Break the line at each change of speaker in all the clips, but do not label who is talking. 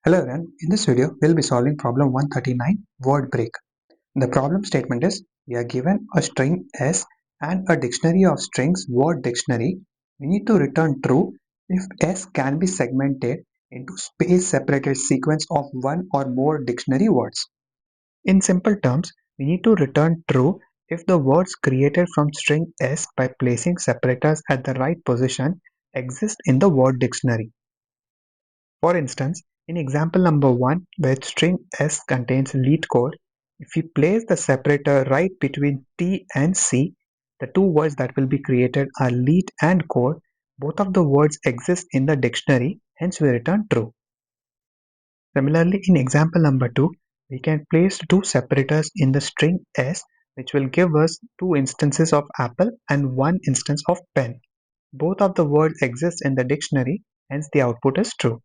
Hello everyone, in this video we'll be solving problem 139 word break. The problem statement is we are given a string S and a dictionary of strings word dictionary. We need to return true if S can be segmented into space separated sequence of one or more dictionary words. In simple terms, we need to return true if the words created from string S by placing separators at the right position exist in the word dictionary. For instance, in example number 1, where string S contains LeetCode, if we place the separator right between T and C, the two words that will be created are leet and code. Both of the words exist in the dictionary, hence we return true. Similarly, in example number 2, we can place two separators in the string S, which will give us two instances of apple and one instance of pen. Both of the words exist in the dictionary, hence the output is true.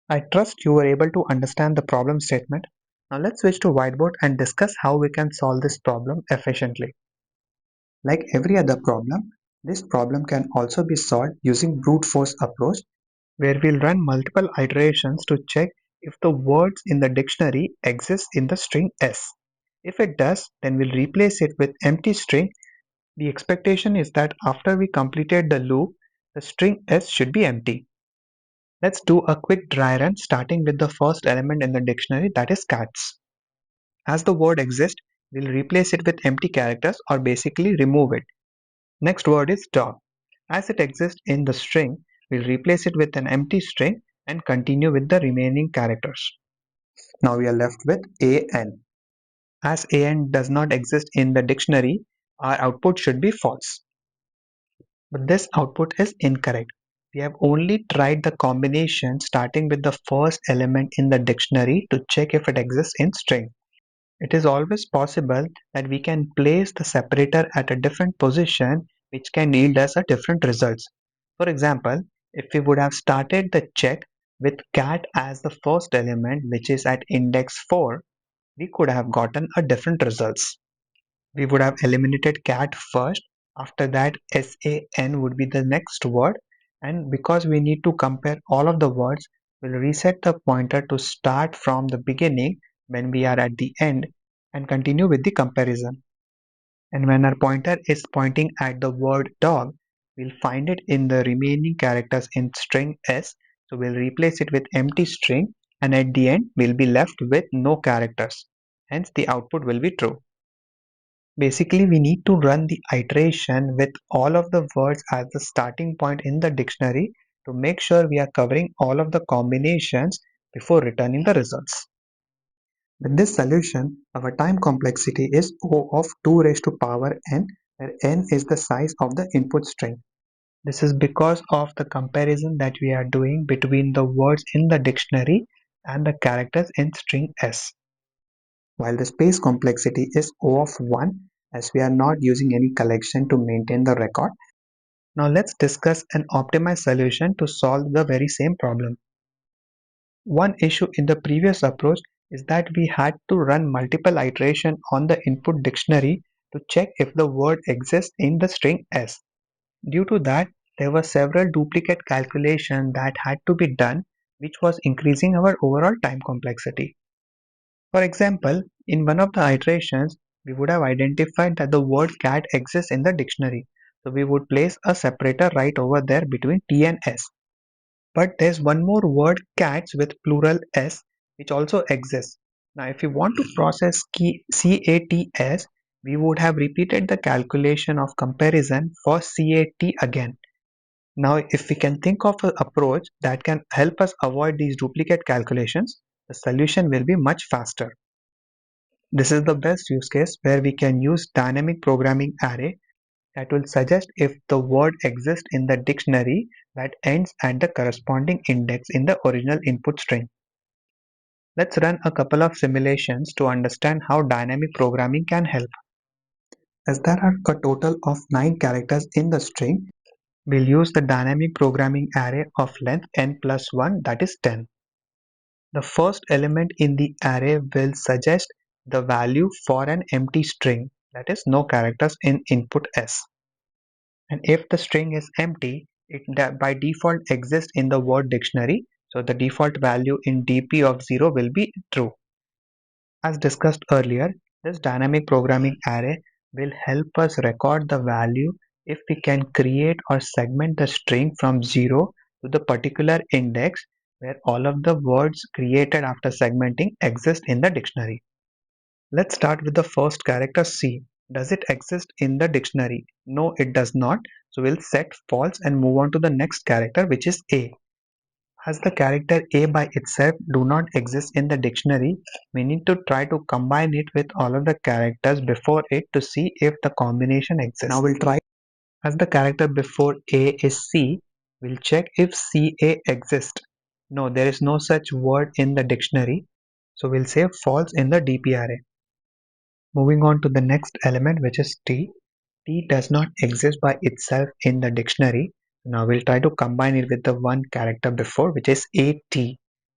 I trust you were able to understand the problem statement. Now let's switch to whiteboard and discuss how we can solve this problem efficiently. Like every other problem, this problem can also be solved using brute force approach, where we'll run multiple iterations to check if the words in the dictionary exist in the string S. If it does, then we'll replace it with empty string. The expectation is that after we completed the loop, the string S should be empty. Let's do a quick dry run starting with the first element in the dictionary, that is cats. As the word exists, we'll replace it with empty characters or basically remove it. Next word is dog. As it exists in the string, we'll replace it with an empty string and continue with the remaining characters. Now we are left with an. As an does not exist in the dictionary, our output should be false. But this output is incorrect. We have only tried the combination starting with the first element in the dictionary to check if it exists in string. It is always possible that we can place the separator at a different position which can yield us a different results. For example, if we would have started the check with cat as the first element, which is at index 4, we could have gotten a different results. We would have eliminated cat first, after that SAN would be the next word, and because we need to compare all of the words, we'll reset the pointer to start from the beginning when we are at the end and continue with the comparison. And when our pointer is pointing at the word dog, we'll find it in the remaining characters in string S, so we'll replace it with empty string, and at the end we'll be left with no characters. Hence the output will be true. Basically, we need to run the iteration with all of the words as the starting point in the dictionary to make sure we are covering all of the combinations before returning the results. With this solution, our time complexity is O of 2 raised to power n, where n is the size of the input string. This is because of the comparison that we are doing between the words in the dictionary and the characters in string S. While the space complexity is O of 1, as we are not using any collection to maintain the record. Now let's discuss an optimized solution to solve the very same problem. One issue in the previous approach is that we had to run multiple iterations on the input dictionary to check if the word exists in the string S. Due to that, there were several duplicate calculations that had to be done, which was increasing our overall time complexity. For example, in one of the iterations, we would have identified that the word cat exists in the dictionary. So we would place a separator right over there between T and S. But there's one more word cats with plural S which also exists. Now if we want to process CATS, we would have repeated the calculation of comparison for CAT again. Now if we can think of an approach that can help us avoid these duplicate calculations, the solution will be much faster. This is the best use case where we can use dynamic programming array that will suggest if the word exists in the dictionary that ends at the corresponding index in the original input string. Let's run a couple of simulations to understand how dynamic programming can help. As there are a total of 9 characters in the string, we'll use the dynamic programming array of length n plus 1, that is 10. The first element in the array will suggest the value for an empty string, that is no characters in input S. And if the string is empty, it by default exists in the word dictionary, So the default value in DP of 0 will be true. As discussed earlier, this dynamic programming array will help us record the value if we can create or segment the string from 0 to the particular index where all of the words created after segmenting exist in the dictionary. Let's start with the first character C. Does it exist in the dictionary? No, it does not. So we'll set false and move on to the next character, which is A. As the character A by itself do not exist in the dictionary, we need to try to combine it with all of the characters before it to see if the combination exists. Now we'll try. As the character before A is C, we'll check if CA exists. No, there is no such word in the dictionary. So we'll say false in the DP array. Moving on to the next element, which is T. T does not exist by itself in the dictionary. Now we'll try to combine it with the one character before, which is AT.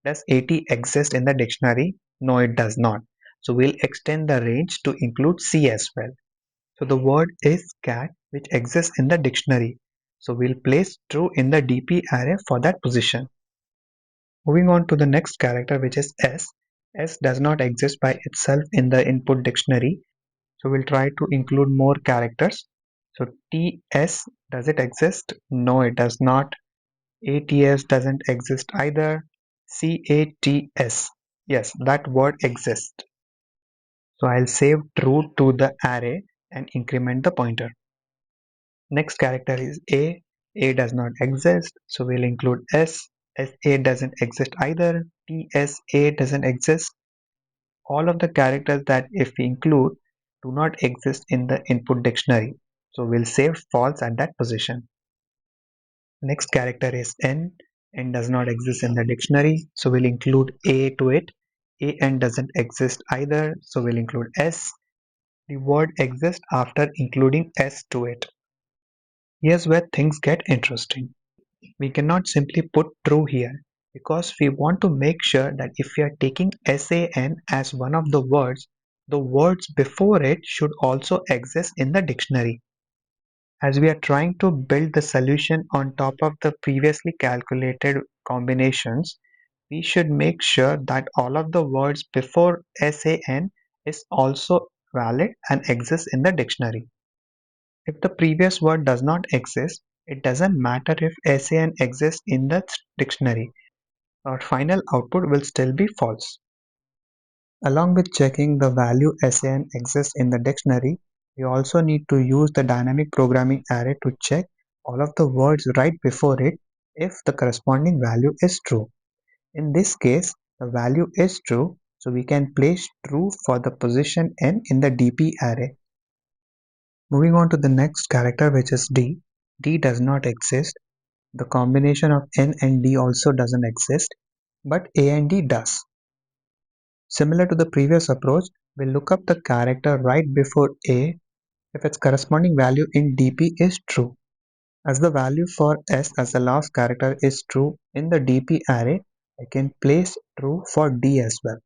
Does AT exist in the dictionary? No, it does not. So we'll extend the range to include C as well. So the word is cat, which exists in the dictionary. So we'll place true in the DP array for that position. Moving on to the next character, which is S. S does not exist by itself in the input dictionary. So we'll try to include more characters. So TS, does it exist? No, it does not. ATS doesn't exist either. CATS, yes, that word exists. So I'll save true to the array and increment the pointer. Next character is A. A does not exist, so we'll include S. SA doesn't exist either. TSA doesn't exist. All of the characters that if we include do not exist in the input dictionary. So we'll save false at that position. Next character is N. N does not exist in the dictionary. So we'll include A to it. AN doesn't exist either. So we'll include S. The word exists after including S to it. Here's where things get interesting. We cannot simply put true here because we want to make sure that if we are taking SAN as one of the words before it should also exist in the dictionary. As we are trying to build the solution on top of the previously calculated combinations, we should make sure that all of the words before SAN is also valid and exists in the dictionary. If the previous word does not exist, it doesn't matter if SAN exists in the dictionary. Our final output will still be false. Along with checking the value SAN exists in the dictionary, we also need to use the dynamic programming array to check all of the words right before it if the corresponding value is true. In this case, the value is true, so we can place true for the position n in the DP array. Moving on to the next character, which is D. D does not exist. The combination of N and D also doesn't exist, but A and D does. Similar to the previous approach, we'll look up the character right before A if its corresponding value in DP is true. As the value for S as the last character is true in the DP array, I can place true for D as well.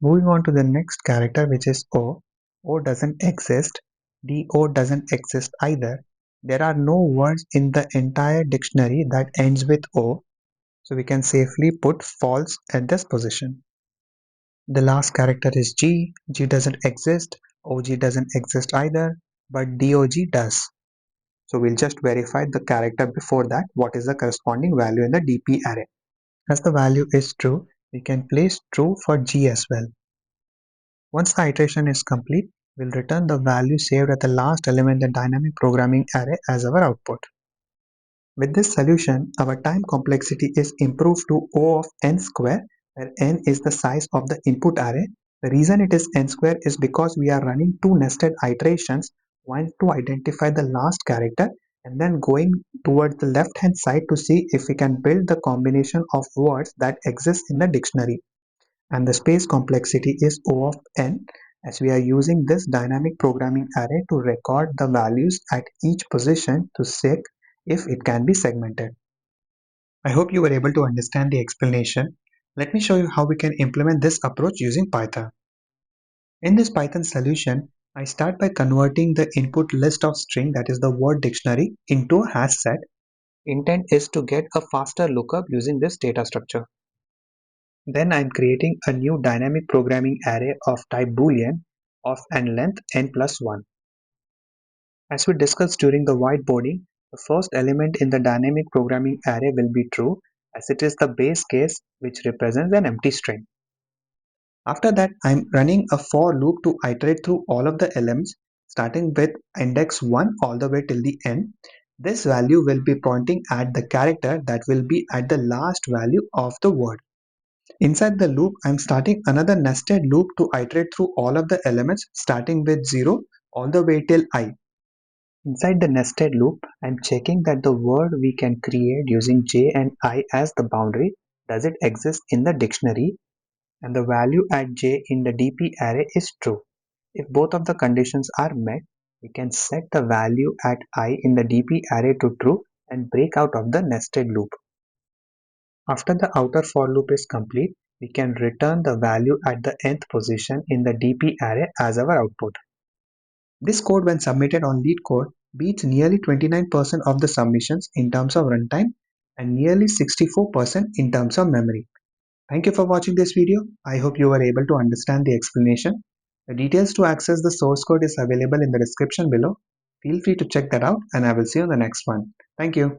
Moving on to the next character, which is O. O doesn't exist. DO doesn't exist either. There are no words in the entire dictionary that ends with O, so we can safely put false at this position. The last character is G. G doesn't exist. OG doesn't exist either, but DOG does. So we'll just verify the character before that, what is the corresponding value in the DP array. As the value is true, we can place true for G as well. Once the iteration is complete, we'll return the value saved at the last element in the dynamic programming array as our output. With this solution, our time complexity is improved to O of n square, where n is the size of the input array. The reason it is n square is because we are running two nested iterations, one to identify the last character and then going towards the left hand side to see if we can build the combination of words that exist in the dictionary. And the space complexity is O of n, as we are using this dynamic programming array to record the values at each position to check if it can be segmented. I hope you were able to understand the explanation. Let me show you how we can implement this approach using Python. In this Python solution, I start by converting the input list of string, that is the word dictionary, into a hash set. Intent is to get a faster lookup using this data structure. Then I'm creating a new dynamic programming array of type boolean of and length n plus 1. As we discussed during the whiteboarding, the first element in the dynamic programming array will be true as it is the base case which represents an empty string. After that, I'm running a for loop to iterate through all of the elements starting with index 1 all the way till the end. This value will be pointing at the character that will be at the last value of the word. Inside the loop, I'm starting another nested loop to iterate through all of the elements starting with 0 all the way till I. Inside the nested loop, I'm checking that the word we can create using j and I as the boundary, does it exist in the dictionary, and the value at j in the DP array is true. If both of the conditions are met, we can set the value at I in the DP array to true and break out of the nested loop. After the outer for loop is complete, we can return the value at the nth position in the DP array as our output. This code, when submitted on LeetCode, beats nearly 29% of the submissions in terms of runtime and nearly 64% in terms of memory. Thank you for watching this video. I hope you were able to understand the explanation. The details to access the source code is available in the description below. Feel free to check that out, and I will see you in the next one. Thank you.